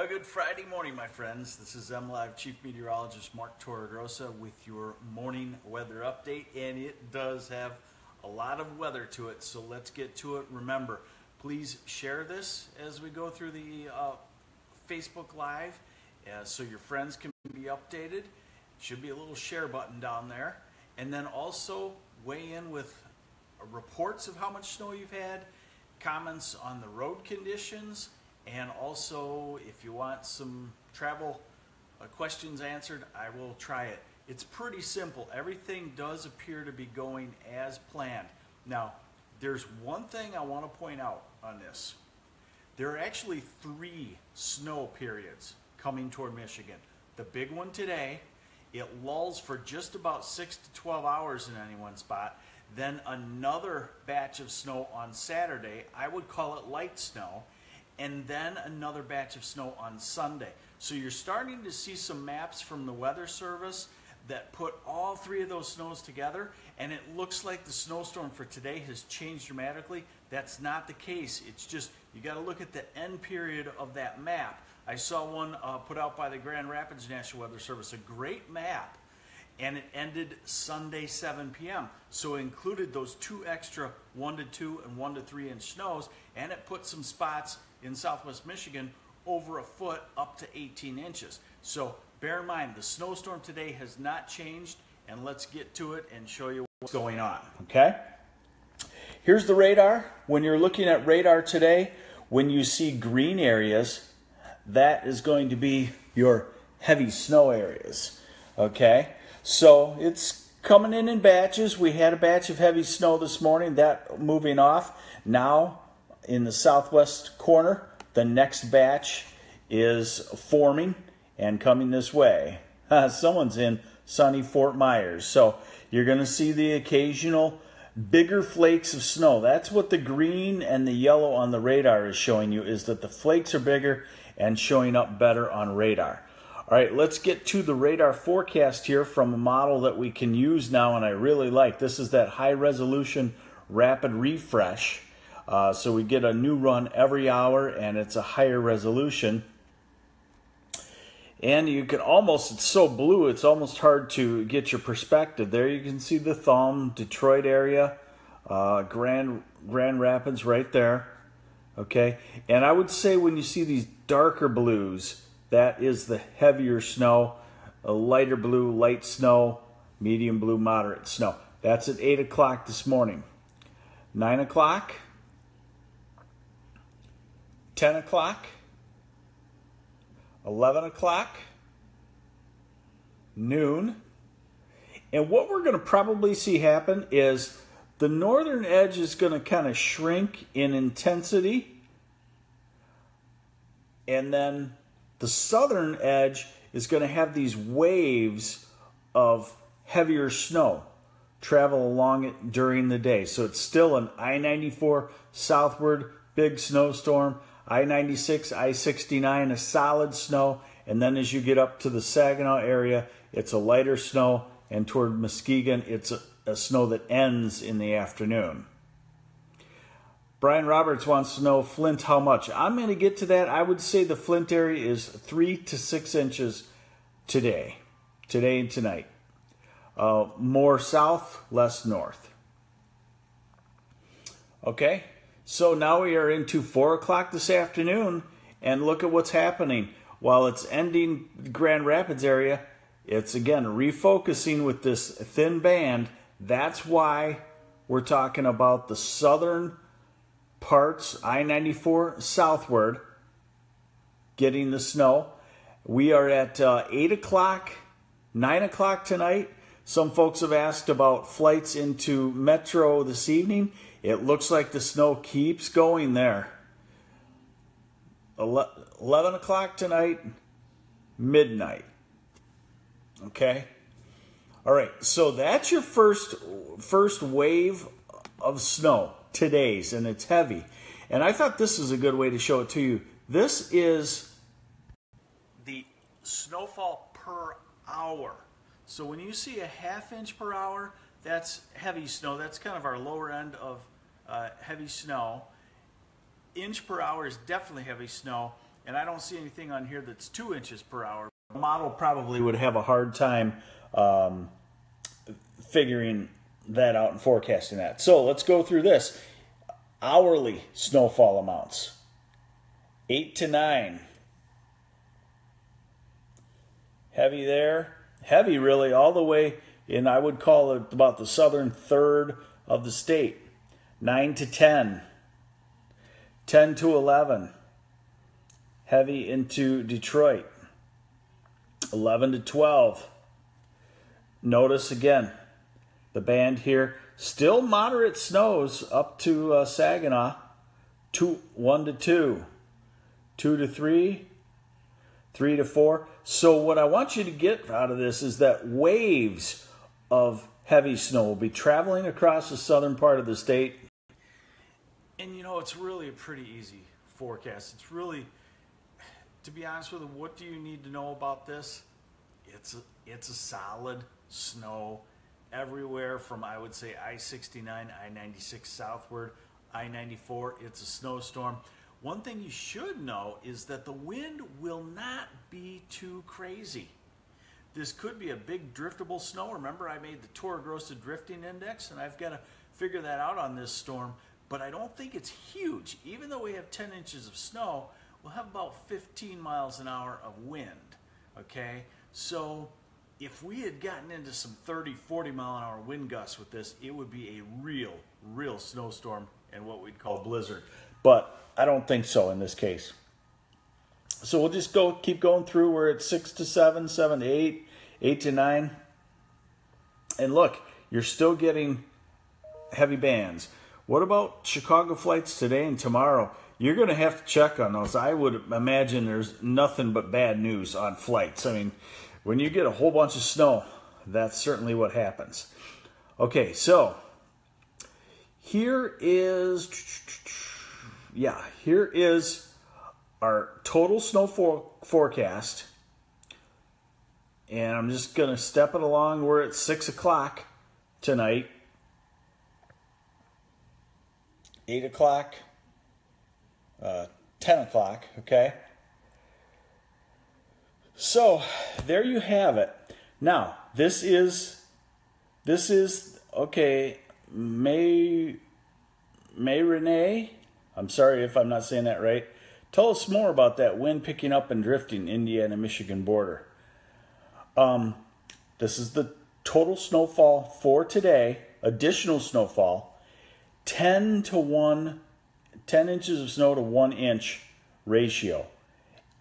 Well, good Friday morning, my friends. This is MLive Chief Meteorologist Mark Torregrossa with your morning weather update, and it does have a lot of weather to it, so let's get to it. Remember, please share this as we go through the Facebook Live so your friends can be updated. Should be a little share button down there. And then also weigh in with reports of how much snow you've had, comments on the road conditions, and also if you want some travel questions answered, I will try it. It's pretty simple. Everything does appear to be going as planned. Now, there's one thing I want to point out on this. There are actually 3 snow periods coming toward Michigan. The big one today, it lulls for just about 6 to 12 hours in any one spot. Then another batch of snow on Saturday, I would call it light snow, and then another batch of snow on Sunday. So you're starting to see some maps from the Weather Service that put all 3 of those snows together, and it looks like the snowstorm for today has changed dramatically. That's not the case. It's just you got to look at the end period of that map. I saw one put out by the Grand Rapids National Weather Service, a great map, and it ended Sunday 7 p.m. So it included those 2 extra 1 to 2 and 1 to 3 inch snows, and it put some spots in southwest Michigan over a foot up to 18 inches. So bear in mind, the snowstorm today has not changed, and let's get to it and show you what's going on, okay? Here's the radar. When you're looking at radar today, when you see green areas, that is going to be your heavy snow areas, okay? So it's coming in batches. We had a batch of heavy snow this morning, that moving off. Now, in the southwest corner, the next batch is forming and coming this way. Someone's in sunny Fort Myers. So you're going to see the occasional bigger flakes of snow. That's what the green and the yellow on the radar is showing you, is that the flakes are bigger and showing up better on radar. All right, let's get to the radar forecast here from a model that we can use now, and I really like. This is that high resolution rapid refresh. So we get a new run every hour, and it's a higher resolution. And you can almost, it's so blue, it's almost hard to get your perspective. There you can see the thumb, Detroit area, Grand Rapids right there. Okay, and I would say when you see these darker blues, that is the heavier snow. A lighter blue, light snow, medium blue, moderate snow. That's at 8 o'clock this morning. 9 o'clock, 10 o'clock, 11 o'clock, noon. And what we're going to probably see happen is the northern edge is going to kind of shrink in intensity, and then the southern edge is going to have these waves of heavier snow travel along it during the day. So it's still an I-94 southward big snowstorm, I-96, I-69, a solid snow, and then as you get up to the Saginaw area, it's a lighter snow, and toward Muskegon, it's a snow that ends in the afternoon. Brian Roberts wants to know, Flint, how much? I'm going to get to that. I would say the Flint area is 3 to 6 inches today and tonight. More south, less north. Okay, so now we are into 4 o'clock this afternoon, and look at what's happening. While it's ending Grand Rapids area, it's again refocusing with this thin band. That's why we're talking about the southern parts, I-94 southward, getting the snow. We are at 8 o'clock, 9 o'clock tonight. Some folks have asked about flights into Metro this evening. It looks like the snow keeps going there. 11 o'clock tonight, midnight. Okay? All right, so that's your first wave of snow. Today's, and it's heavy. And I thought this is a good way to show it to you. This is the snowfall per hour. So when you see a ½ inch per hour, that's heavy snow. That's kind of our lower end of heavy snow. Inch per hour is definitely heavy snow. and I don't see anything on here that's 2 inches per hour. The model probably would have a hard time figuring that out and forecasting that. So let's go through this. Hourly snowfall amounts, 8 to 9. Heavy there. Heavy really all the way in, I would call it about the southern third of the state. 9 to 10. 10 to 11. Heavy into Detroit. 11 to 12. Notice again, the band here, still moderate snows up to Saginaw. 1 to 2. 2 to 3. 3 to 4. So what I want you to get out of this is that waves of heavy snow will be traveling across the southern part of the state. And you know, it's really a pretty easy forecast. It's really, to be honest with you, what do you need to know about this? It's a solid snow everywhere from, I would say, I-69, I-96 southward, I-94. It's a snowstorm. One thing you should know is that the wind will not be too crazy. This could be a big driftable snow. Remember, I made the Toro Grosso drifting index, and I've got to figure that out on this storm. But I don't think it's huge. Even though we have 10 inches of snow, we'll have about 15 miles an hour of wind. Okay? So if we had gotten into some 30, 40 mile an hour wind gusts with this, it would be a real snowstorm and what we'd call a blizzard. But I don't think so in this case. So we'll just keep going through. We're at 6 to 7, 7 to 8, 8 to 9. And look, you're still getting heavy bands. What about Chicago flights today and tomorrow? You're going to have to check on those. I would imagine there's nothing but bad news on flights. I mean, when you get a whole bunch of snow, that's certainly what happens. Okay, so here is our total snow forecast. And I'm just going to step it along. We're at 6 o'clock tonight. 8 o'clock. 10 o'clock, okay? So, there you have it. Now, this is okay, May Renee, I'm sorry if I'm not saying that right. Tell us more about that wind picking up and drifting Indiana-Michigan border. This is the total snowfall for today, additional snowfall, 10 inches of snow to 1 inch ratio.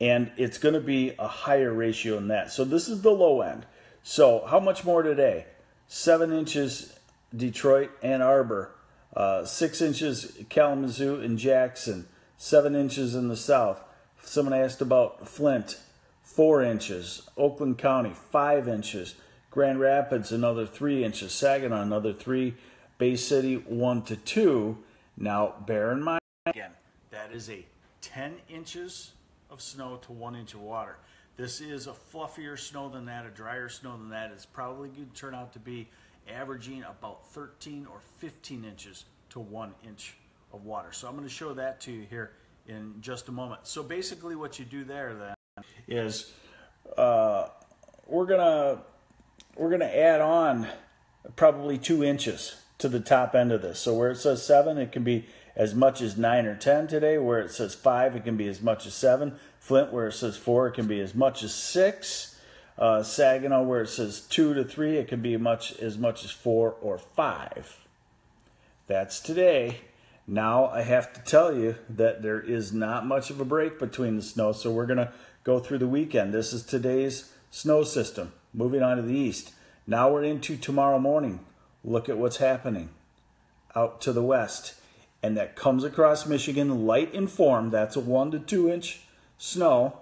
And it's going to be a higher ratio than that. So this is the low end. So how much more today? 7 inches Detroit, Ann Arbor, 6 inches Kalamazoo and Jackson, 7 inches in the south. Someone asked about Flint, 4 inches. Oakland County, 5 inches. Grand Rapids, another 3 inches. Saginaw, another 3. Bay City, 1 to 2. Now, bear in mind, again, that is a 10 inches of snow to 1 inch of water. This is a fluffier snow than that, a drier snow than that. It's probably going to turn out to be averaging about 13 or 15 inches to 1 inch of water. So I'm going to show that to you here in just a moment. So basically what you do there then is we're gonna add on probably 2 inches to the top end of this. So where it says 7, it can be as much as 9 or 10 today. Where it says 5, it can be as much as 7. Flint, where it says 4, it can be as much as 6. Saginaw, where it says 2 to 3, it can be as much as 4 or 5. That's today. Now I have to tell you that there is not much of a break between the snow, so we're going to go through the weekend. This is today's snow system. Moving on to the east. Now we're into tomorrow morning. Look at what's happening out to the west. And that comes across Michigan, light in form. That's a 1 to 2 inch snow.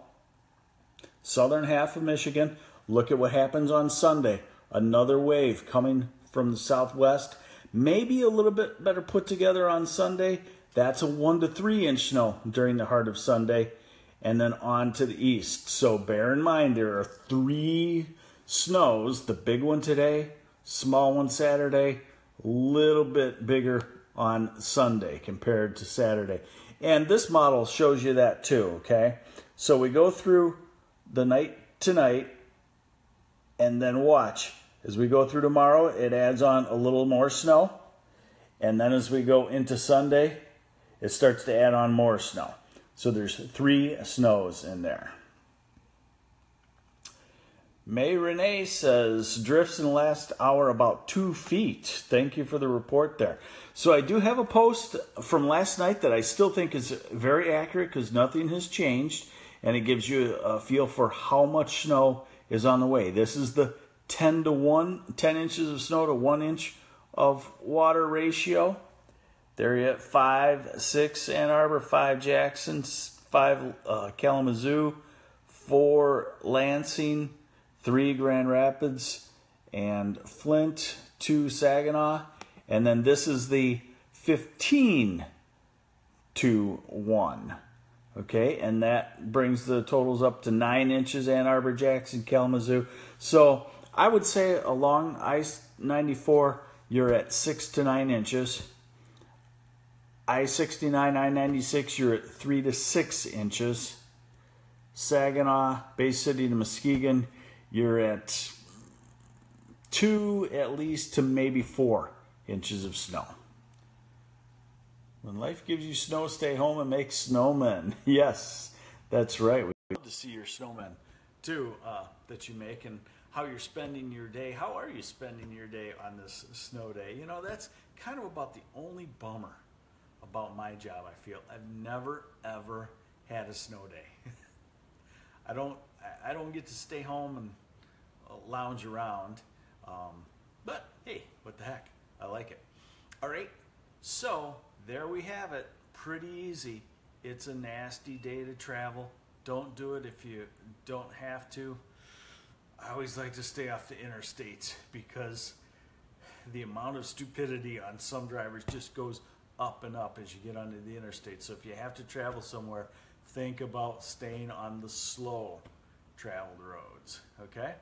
Southern half of Michigan. Look at what happens on Sunday. Another wave coming from the southwest. Maybe a little bit better put together on Sunday. That's a 1 to 3 inch snow during the heart of Sunday. And then on to the east. So bear in mind there are 3 snows. The big one today, small one Saturday, little bit bigger on Sunday compared to Saturday. And this model shows you that too, okay? So we go through the night tonight, and then watch. As we go through tomorrow, it adds on a little more snow. And then as we go into Sunday, it starts to add on more snow. So there's 3 snows in there. May Renee says, drifts in the last hour about 2 feet. Thank you for the report there. So I do have a post from last night that I still think is very accurate because nothing has changed. And it gives you a feel for how much snow is on the way. This is the 10 inches of snow to 1 inch of water ratio. There you have 5, 6 Ann Arbor, 5 Jackson, 5 Kalamazoo, 4 Lansing, 3 Grand Rapids, and Flint, 2 Saginaw. And then this is the 15 to 1. Okay, and that brings the totals up to 9 inches, Ann Arbor, Jackson, Kalamazoo. So I would say along I-94, you're at 6 to 9 inches. I-69, I-96, you're at 3 to 6 inches. Saginaw, Bay City to Muskegon, you're at 2 at least to maybe 4 inches of snow. When life gives you snow, stay home and make snowmen. Yes, that's right. We'd love to see your snowmen, too, that you make and how you're spending your day. How are you spending your day on this snow day? You know, that's kind of about the only bummer about my job, I feel. I've never, ever had a snow day. I don't get to stay home and lounge around. But, hey, what the heck? I like it. All right, so there we have it. Pretty easy. It's a nasty day to travel. Don't do it if you don't have to. I always like to stay off the interstates because the amount of stupidity on some drivers just goes up and up as you get onto the interstate. So if you have to travel somewhere, think about staying on the slow traveled roads, okay?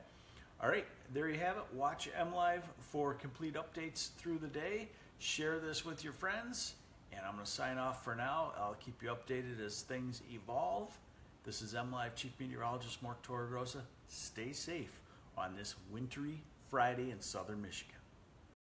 All right, there you have it. Watch MLive for complete updates through the day. Share this with your friends. And I'm going to sign off for now. I'll keep you updated as things evolve. This is MLive Chief Meteorologist Mark Torregrossa. Stay safe on this wintry Friday in southern Michigan.